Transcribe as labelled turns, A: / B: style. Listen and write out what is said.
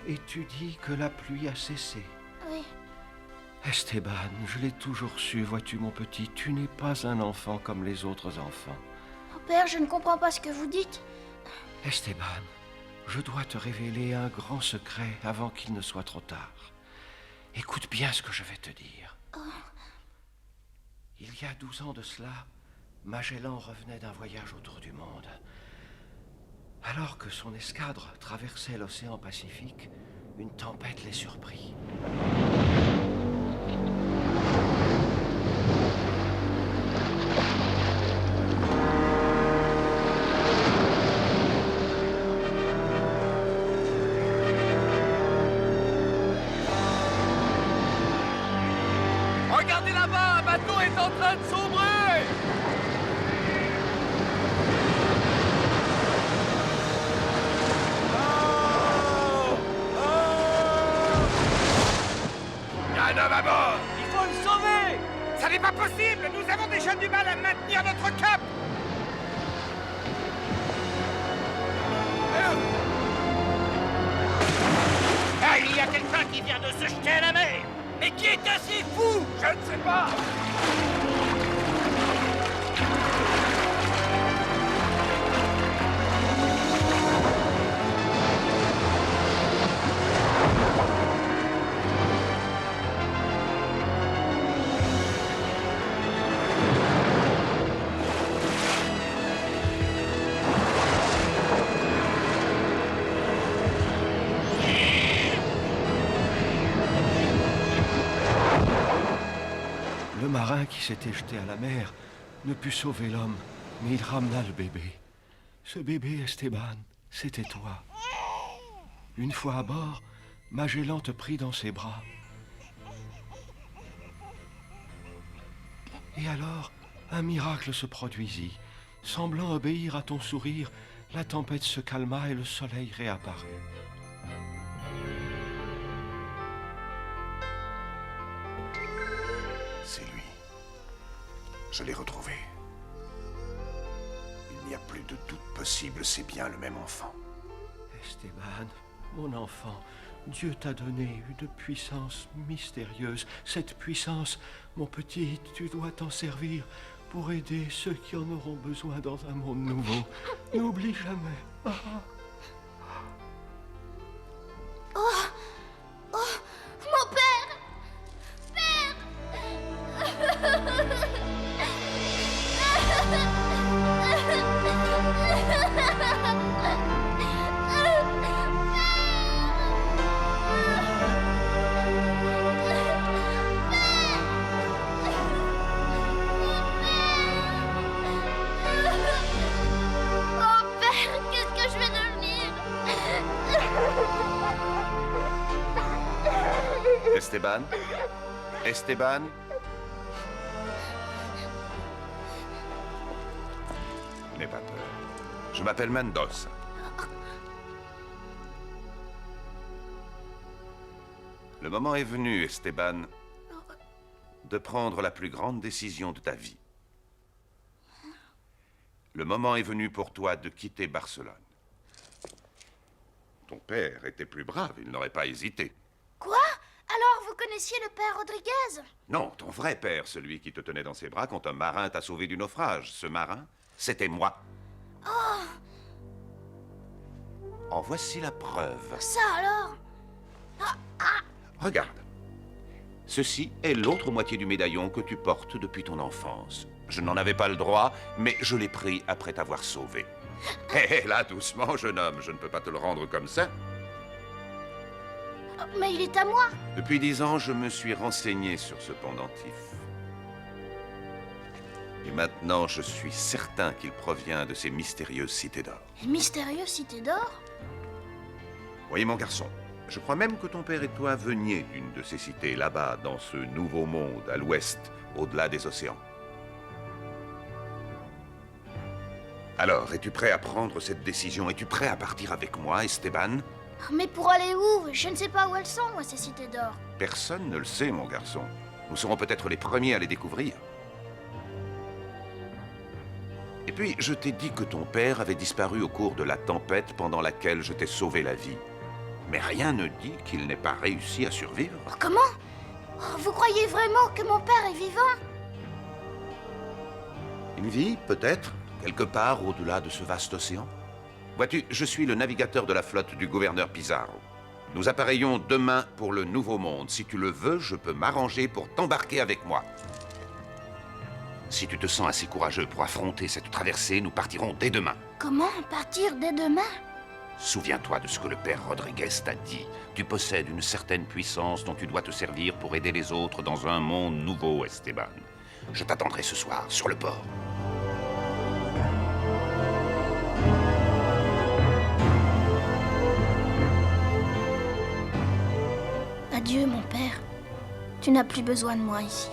A: et tu dis que la pluie a cessé.
B: Oui.
A: Esteban, je l'ai toujours su, vois-tu mon petit, tu n'es pas un enfant comme les autres enfants.
B: Oh, père, je ne comprends pas ce que vous dites.
A: Esteban, je dois te révéler un grand secret avant qu'il ne soit trop tard. Écoute bien ce que je vais te dire.
B: Oh.
A: Il y a 12 ans de cela, Magellan revenait d'un voyage autour du monde. Alors que son escadre traversait l'océan Pacifique, une tempête les surprit.
C: Regardez là-bas, un bateau est en train de sombrer!
D: Il y a un homme à bord!
C: Il faut le sauver!
D: Ça n'est pas possible! Nous avons déjà du mal à maintenir notre cap! Ah, il y a quelqu'un qui vient de se jeter à la mer!
C: Mais qui est assez fou?
D: Je ne sais pas!
A: Le marin qui s'était jeté à la mer ne put sauver l'homme, mais il ramena le bébé. Ce bébé, Esteban, c'était toi. Une fois à bord, Magellan te prit dans ses bras. Et alors, un miracle se produisit. Semblant obéir à ton sourire, la tempête se calma et le soleil réapparut.
D: C'est lui. Je l'ai retrouvé. Il n'y a plus de doute possible, c'est bien le même enfant.
A: Esteban, mon enfant, Dieu t'a donné une puissance mystérieuse. Cette puissance, mon petit, tu dois t'en servir pour aider ceux qui en auront besoin dans un monde nouveau. N'oublie jamais. Ah.
B: Mon père! Oh, père, qu'est-ce que je vais devenir?
D: Esteban? Esteban? N'aie pas peur. Je m'appelle Mendoza. Le moment est venu, Esteban, de prendre la plus grande décision de ta vie. Le moment est venu pour toi de quitter Barcelone. Ton père était plus brave, il n'aurait pas hésité.
B: Quoi? Alors, vous connaissiez le père Rodriguez?
D: Non, ton vrai père, celui qui te tenait dans ses bras quand un marin t'a sauvé du naufrage. Ce marin, c'était moi. En voici la preuve.
B: Ça alors?
D: Regarde. Ceci est l'autre moitié du médaillon que tu portes depuis ton enfance. Je n'en avais pas le droit, mais je l'ai pris après t'avoir sauvé. Hé, là, doucement, jeune homme, je ne peux pas te le rendre comme ça.
B: Mais il est à moi.
D: Depuis 10 ans, je me suis renseigné sur ce pendentif. Et maintenant, je suis certain qu'il provient de ces mystérieuses cités d'or.
B: Une mystérieuse cité d'or?
D: Voyez, mon garçon, je crois même que ton père et toi veniez d'une de ces cités là-bas, dans ce nouveau monde, à l'ouest, au-delà des océans. Alors, es-tu prêt à prendre cette décision? Es-tu prêt à partir avec moi, Esteban?
B: Mais pour aller où? Je ne sais pas où elles sont, moi, ces cités d'or.
D: Personne ne le sait, mon garçon. Nous serons peut-être les premiers à les découvrir. Et puis, je t'ai dit que ton père avait disparu au cours de la tempête pendant laquelle je t'ai sauvé la vie. Mais rien ne dit qu'il n'ait pas réussi à survivre.
B: Comment? Oh, vous croyez vraiment que mon père est vivant?
D: Une vie, peut-être, quelque part au-delà de ce vaste océan. Vois-tu, je suis le navigateur de la flotte du gouverneur Pizarro. Nous appareillons demain pour le Nouveau Monde. Si tu le veux, je peux m'arranger pour t'embarquer avec moi. Si tu te sens assez courageux pour affronter cette traversée, nous partirons dès demain.
B: Comment partir dès demain?
D: Souviens-toi de ce que le père Rodriguez t'a dit. Tu possèdes une certaine puissance dont tu dois te servir pour aider les autres dans un monde nouveau, Esteban. Je t'attendrai ce soir, sur le port.
B: Adieu, mon père. Tu n'as plus besoin de moi ici.